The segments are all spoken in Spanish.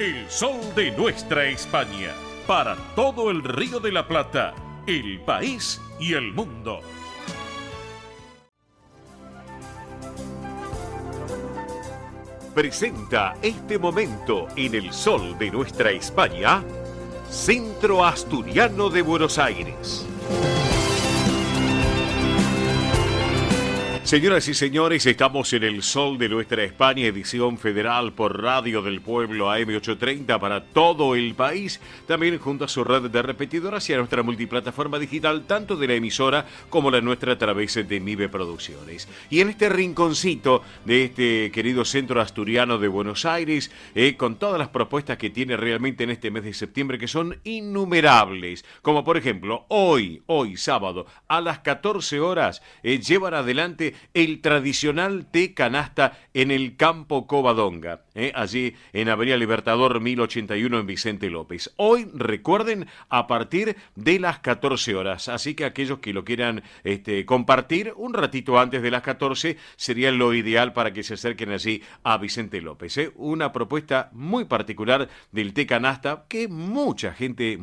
El sol de nuestra España, para todo el Río de la Plata, el país y el mundo. Presenta este momento en el sol de nuestra España, Centro Asturiano de Buenos Aires. Señoras y señores, estamos en el sol de nuestra España, edición federal por Radio del Pueblo AM830 para todo el país, también junto a su red de repetidoras y a nuestra multiplataforma digital, tanto de la emisora como la nuestra a través de MIBE Producciones. Y en este rinconcito de este querido Centro Asturiano de Buenos Aires, con todas las propuestas que tiene realmente en este mes de septiembre, que son innumerables, como por ejemplo, hoy sábado, a las 14 horas, llevan adelante el tradicional té canasta en el Campo Covadonga, allí en Avenida Libertador 1081 en Vicente López. Hoy, recuerden, a partir de las 14 horas, así que aquellos que lo quieran compartir un ratito antes de las 14 sería lo ideal para que se acerquen allí a Vicente López. Una propuesta muy particular del té canasta que mucha gente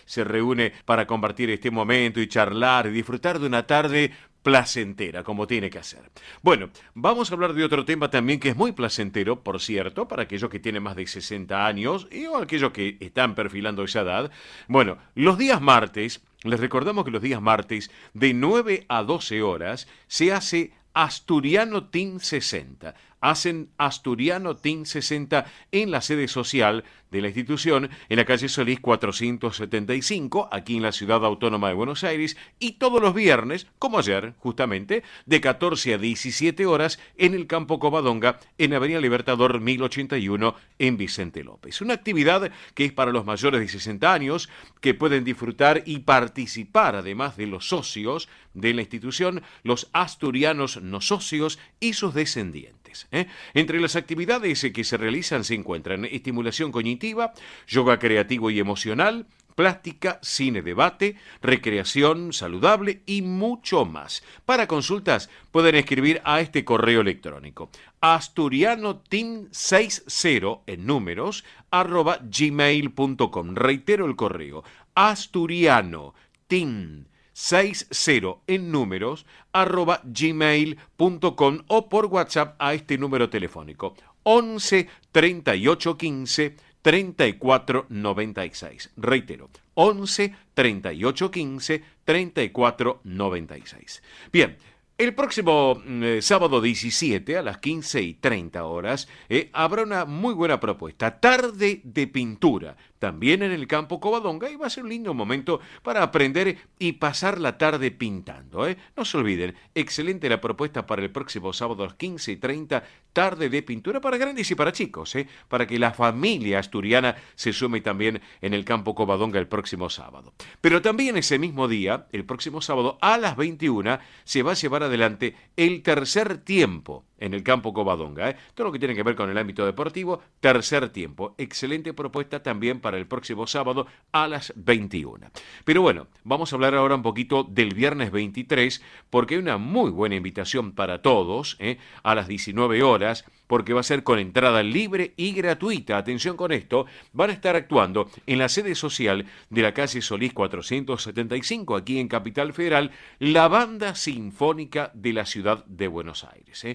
se reúne para compartir este momento y charlar y disfrutar de una tarde placentera, como tiene que ser. Bueno, vamos a hablar de otro tema también que es muy placentero, por cierto, para aquellos que tienen más de 60 años o aquellos que están perfilando esa edad. Bueno, los días martes, les recordamos que los días martes de 9 a 12 horas se hace Asturiano Team 60. Hacen Asturiano Team 60 en la sede social de la institución, en la calle Solís 475, aquí en la Ciudad Autónoma de Buenos Aires, y todos los viernes, como ayer, justamente, de 14 a 17 horas en el Campo Covadonga, en Avenida Libertador 1081, en Vicente López. Una actividad que es para los mayores de 60 años, que pueden disfrutar y participar, además de los socios de la institución, los asturianos no socios y sus descendientes. Entre las actividades que se realizan se encuentran estimulación cognitiva, yoga creativo y emocional, plástica, cine debate, recreación saludable y mucho más. Para consultas pueden escribir a este correo electrónico asturianoteam60 en números @gmail.com. Reitero el correo asturianoteam60 en números @gmail.com o por WhatsApp a este número telefónico 11 38 15 34 96. Reitero, 11 38 15 34 96. Bien. El próximo sábado 17 a las 15:30 horas habrá una muy buena propuesta, tarde de pintura, también en el Campo Covadonga, y va a ser un lindo momento para aprender y pasar la tarde pintando. No se olviden, excelente la propuesta para el próximo sábado a las 15:30, tarde de pintura para grandes y para chicos, para que la familia asturiana se sume también en el Campo Covadonga el próximo sábado. Pero también ese mismo día, el próximo sábado a las 21, se va a llevar adelante el tercer tiempo en el Campo Covadonga. Todo lo que tiene que ver con el ámbito deportivo, tercer tiempo. Excelente propuesta también para el próximo sábado a las 21. Pero bueno, vamos a hablar ahora un poquito del viernes 23, porque hay una muy buena invitación para todos, a las 19 horas, porque va a ser con entrada libre y gratuita. Atención con esto, van a estar actuando en la sede social de la calle Solís 475, aquí en Capital Federal, la Banda Sinfónica de la Ciudad de Buenos Aires.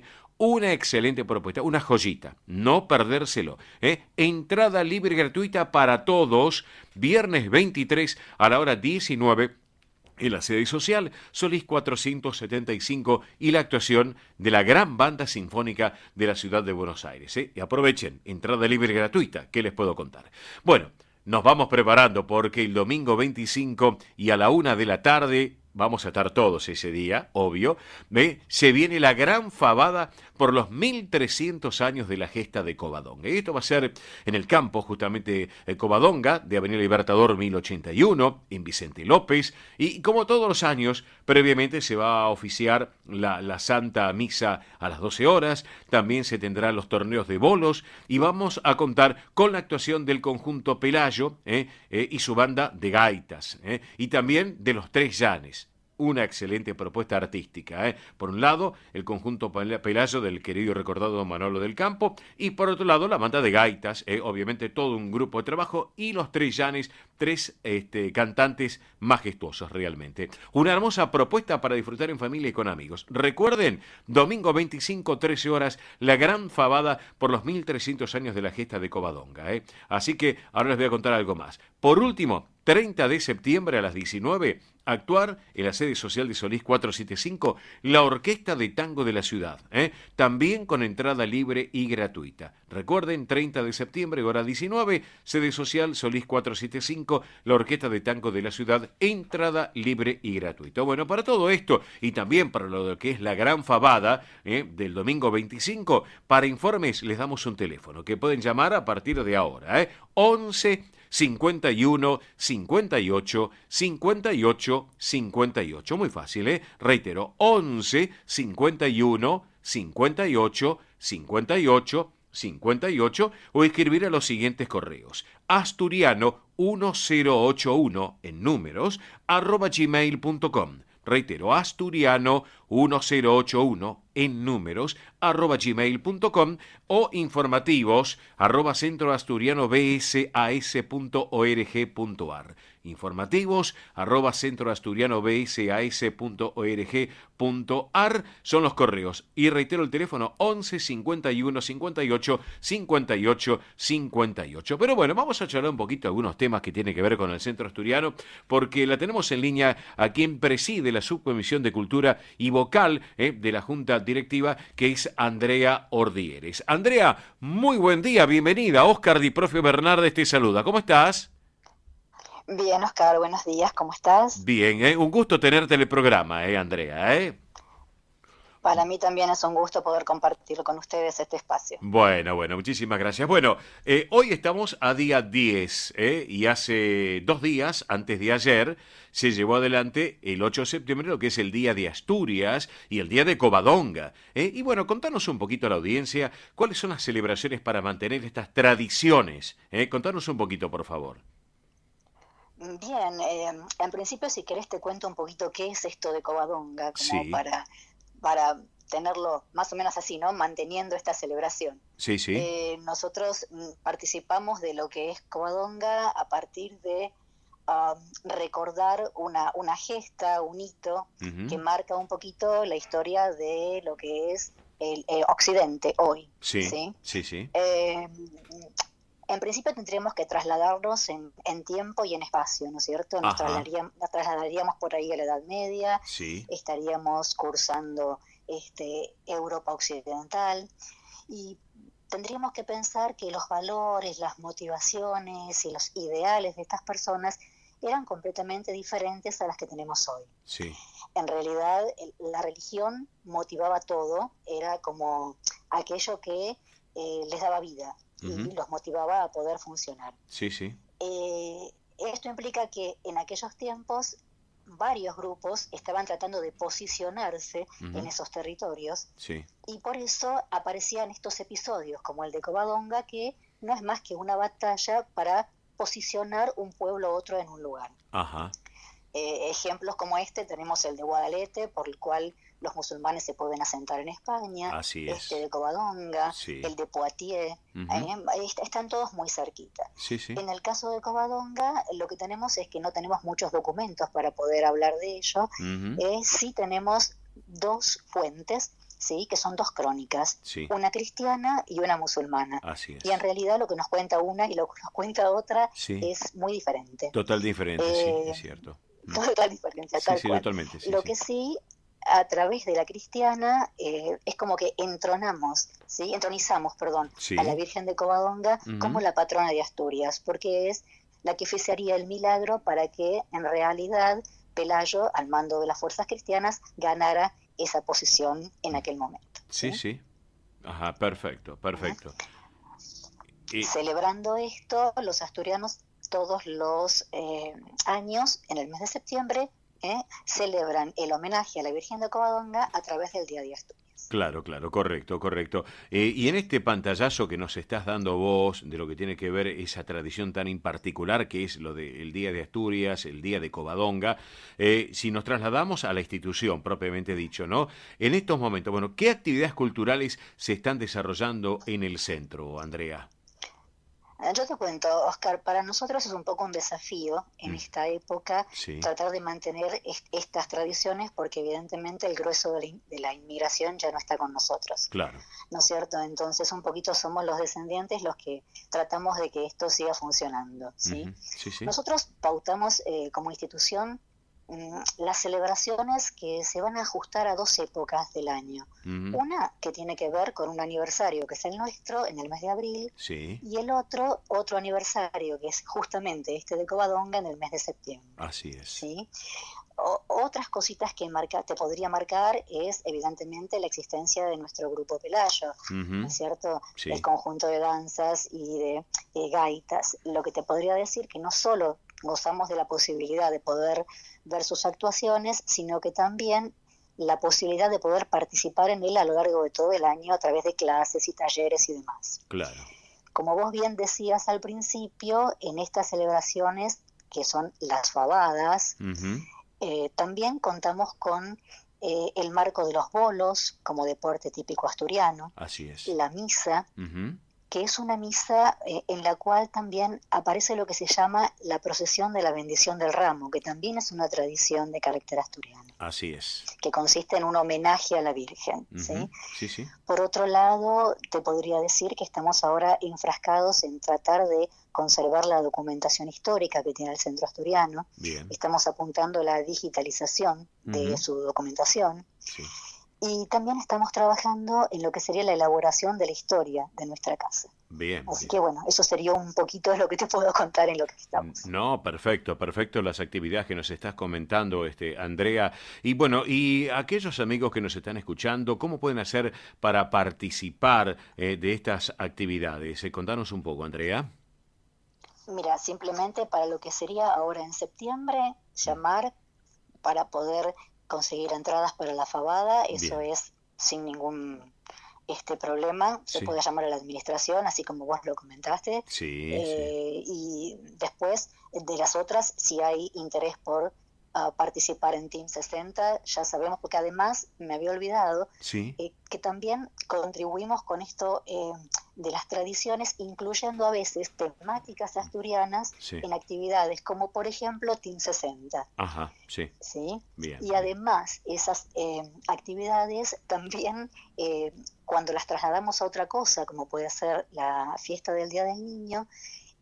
Una excelente propuesta, una joyita, no perdérselo. Entrada libre y gratuita para todos, viernes 23 a la hora 19 en la sede social Solís 475 y la actuación de la gran banda sinfónica de la Ciudad de Buenos Aires. Y aprovechen, entrada libre y gratuita, ¿qué les puedo contar? Bueno, nos vamos preparando porque el domingo 25 y a la 1 de la tarde, vamos a estar todos ese día, obvio, se viene la gran fabada por los 1300 años de la gesta de Covadonga. Esto va a ser en el campo, justamente, Covadonga, de Avenida Libertador 1081, en Vicente López, y como todos los años, previamente se va a oficiar la Santa Misa a las 12 horas, también se tendrán los torneos de bolos, y vamos a contar con la actuación del conjunto Pelayo y su banda de gaitas, y también de los Tres Llanes. una excelente propuesta artística. Por un lado, el conjunto Pelayo del querido y recordado Manolo del Campo, y por otro lado, la banda de gaitas, obviamente todo un grupo de trabajo, y los tres Llanes, tres cantantes majestuosos realmente. Una hermosa propuesta para disfrutar en familia y con amigos. Recuerden, domingo 25, 13 horas, la gran fabada por los 1300 años de la gesta de Covadonga. Así que ahora les voy a contar algo más. Por último, 30 de septiembre a las 19, actuar en la sede social de Solís 475, la Orquesta de Tango de la Ciudad, también con entrada libre y gratuita. Recuerden, 30 de septiembre, hora 19, sede social Solís 475, la Orquesta de Tango de la Ciudad, entrada libre y gratuita. Bueno, para todo esto y también para lo que es la gran fabada del domingo 25, para informes les damos un teléfono que pueden llamar a partir de ahora, 11 51 58 58 58. Muy fácil, Reitero, 11 51 58 58 58 o escribir a los siguientes correos: asturiano1081 en números @gmail.com. Reitero, asturiano1081 en números @gmail.com o informativos @centroasturianobsas.org.ar. Informativos @centroasturianobsas.org.ar son los correos. Y reitero el teléfono 11 51 58 58 58. Pero bueno, vamos a charlar un poquito de algunos temas que tienen que ver con el Centro Asturiano, porque la tenemos en línea a quien preside la Subcomisión de Cultura y vocal de la Junta Directiva, que es Andrea Ordieres. Andrea, muy buen día, bienvenida. Óscar Di Profio Bernardes te saluda. ¿Cómo estás? Bien, Oscar, buenos días, ¿cómo estás? Bien, un gusto tenerte en el programa, Andrea. Para mí también es un gusto poder compartir con ustedes este espacio. Bueno, muchísimas gracias. Bueno, hoy estamos a día 10, y hace 2 días, antes de ayer, se llevó adelante el 8 de septiembre, lo que es el Día de Asturias y el Día de Covadonga. Y bueno, contanos un poquito a la audiencia cuáles son las celebraciones para mantener estas tradiciones. Contanos un poquito, por favor. Bien, en principio si querés te cuento un poquito qué es esto de Covadonga, como Sí, para tenerlo más o menos así, ¿no? Manteniendo esta celebración. sí, sí. Nosotros participamos de lo que es Covadonga a partir de recordar una gesta, un hito que Ujú. marca un poquito la historia de lo que es el Occidente hoy, Sí, ¿sí? sí, sí. En principio tendríamos que trasladarnos en tiempo y en espacio, ¿no es cierto? Ajá, Nos trasladaríamos por ahí a la Edad Media, sí. estaríamos cursando Europa Occidental y tendríamos que pensar que los valores, las motivaciones y los ideales de estas personas eran completamente diferentes a las que tenemos hoy. Sí. En realidad, la religión motivaba todo, era como aquello que les daba vida Ujú. y los motivaba a poder funcionar. Sí, sí. Esto implica que en aquellos tiempos varios grupos estaban tratando de posicionarse en Ujú. esos territorios Sí. y por eso aparecían estos episodios como el de Covadonga, que no es más que una batalla para posicionar un pueblo u otro en un lugar. Ajá. Ejemplos como este tenemos el de Guadalete, por el cual los musulmanes se pueden asentar en España, Así este es. de Covadonga, Sí. el de Poitiers, Ujú. están todos muy cerquita. Sí, sí. En el caso de Covadonga, lo que tenemos es que no tenemos muchos documentos para poder hablar de ello. Ujú. Sí tenemos dos fuentes, ¿sí? Que son dos crónicas, Sí. una cristiana y una musulmana. Así Y en es. realidad lo que nos cuenta una y lo que nos cuenta otra Sí. es muy diferente. Total diferente, sí, Eh, es cierto. Mm. Toda la diferencia, Sí, tal sí, cual. totalmente, sí, Lo sí. que sí, a través de la cristiana, es como que entronizamos, perdón, a la Sí. Virgen de Covadonga como Ujú. la patrona de Asturias, porque es la que oficiaría el milagro para que en realidad Pelayo, al mando de las fuerzas cristianas, ganara esa posición en Mm. aquel momento, Sí, ¿sí? sí. Ajá, perfecto, ¿Mm? perfecto. Y, Celebrando esto, los asturianos todos los años, en el mes de septiembre, celebran el homenaje a la Virgen de Covadonga a través del Día de Asturias. Claro, claro, correcto, correcto. Y en este pantallazo que nos estás dando vos de lo que tiene que ver esa tradición tan en particular que es lo del Día de Asturias, el Día de Covadonga, si nos trasladamos a la institución propiamente dicho, ¿no? En estos momentos, bueno, ¿qué actividades culturales se están desarrollando en el centro, Andrea? Yo te cuento, Oscar, para nosotros es un poco un desafío en Mm, esta época sí, tratar de mantener estas tradiciones porque evidentemente el grueso de la inmigración ya no está con nosotros, claro. ¿no es cierto? Entonces un poquito somos los descendientes los que tratamos de que esto siga funcionando, ¿sí? Ujú, sí, sí. Nosotros pautamos como institución las celebraciones que se van a ajustar a dos épocas del año. Ujú, Una que tiene que ver con un aniversario que es el nuestro en el mes de abril sí, y el otro aniversario que es justamente este de Covadonga en el mes de septiembre. así es. ¿Sí? Otras cositas que te podría marcar es evidentemente la existencia de nuestro grupo Pelayo, ¿no Ujú, es cierto? El sí, conjunto de danzas y de gaitas. Lo que te podría decir que no solo gozamos de la posibilidad de poder ver sus actuaciones, sino que también la posibilidad de poder participar en él a lo largo de todo el año a través de clases y talleres y demás. claro. Como vos bien decías al principio, en estas celebraciones, que son las fabadas, Ujú, también contamos con el marco de los bolos como deporte típico asturiano, así es. la misa, Ujú, que es una misa en la cual también aparece lo que se llama la procesión de la bendición del ramo, que también es una tradición de carácter asturiano, así es. que consiste en un homenaje a la Virgen, Ujú, ¿sí? sí, sí. Por otro lado, te podría decir que estamos ahora enfrascados en tratar de conservar la documentación histórica que tiene el Centro Asturiano. Bien. Estamos apuntando a la digitalización de Ujú, su documentación sí. y también estamos trabajando en lo que sería la elaboración de la historia de nuestra casa. Bien, Así bien. que bueno, eso sería un poquito lo que te puedo contar en lo que estamos. No, perfecto, perfecto las actividades que nos estás comentando, Andrea. Y bueno, y aquellos amigos que nos están escuchando, ¿cómo pueden hacer para participar de estas actividades? Contanos un poco, Andrea. Mira, simplemente para lo que sería ahora en septiembre, Mm, llamar para poder conseguir entradas para la fabada, eso bien, es sin ningún problema, se sí, puede llamar a la administración, así como vos lo comentaste, sí, sí, y después de las otras, si hay interés por participar en Team 60, ya sabemos, porque además me había olvidado sí, que también contribuimos con esto de las tradiciones, incluyendo a veces temáticas asturianas sí. en actividades como por ejemplo Team 60. Ajá, sí, ¿Sí? bien, Y bien. además esas actividades también cuando las trasladamos a otra cosa, como puede ser la fiesta del Día del Niño,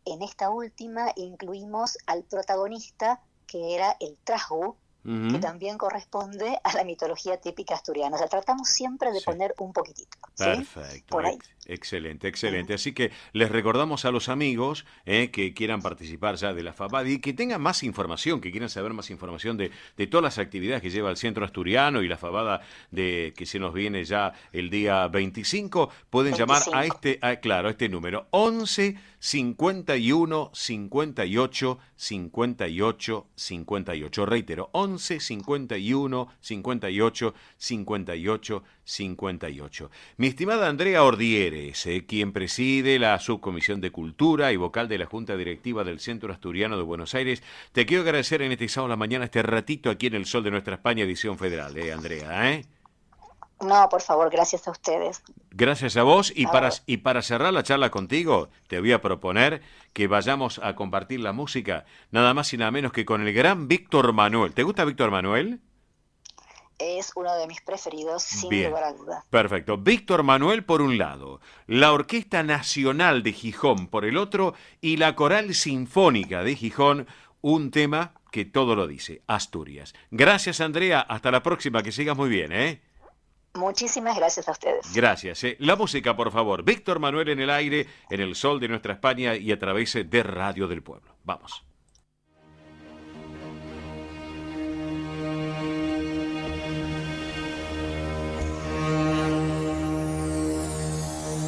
en esta última incluimos al protagonista que era el trasgu, que Ujú, también corresponde a la mitología típica asturiana. O sea, tratamos siempre de sí. poner un poquitito, ¿sí? Perfecto, Por ahí. excelente, Ujú. excelente. Así que les recordamos a los amigos que quieran participar ya de la FABAD y que tengan más información, que quieran saber más información de todas las actividades que lleva el Centro Asturiano y la FABADA de que se nos viene ya el día 25, pueden llamar a 25. claro, a este número 11 51 58 58 58. Reitero, 11 51 58 58 58. Mi estimada Andrea Ordieres, quien preside la Subcomisión de Cultura y vocal de la Junta Directiva del Centro Asturiano de Buenos Aires, te quiero agradecer en este sábado a la mañana este ratito aquí en el Sol de Nuestra España, edición federal, Andrea, ¿eh? No, por favor, gracias a ustedes. Gracias a vos Ah, y para cerrar la charla contigo, te voy a proponer que vayamos a compartir la música, nada más y nada menos que con el gran Víctor Manuel. ¿Te gusta Víctor Manuel? es uno de mis preferidos, sin Bien, lugar a duda. perfecto. Víctor Manuel por un lado, la Orquesta Nacional de Gijón por el otro y la Coral Sinfónica de Gijón, un tema que todo lo dice, Asturias. Gracias Andrea, hasta la próxima, que sigas muy bien, ¿eh? Muchísimas gracias a ustedes. Gracias. La música, por favor. Víctor Manuel en el aire, en el sol de nuestra España y a través de Radio del Pueblo. Vamos.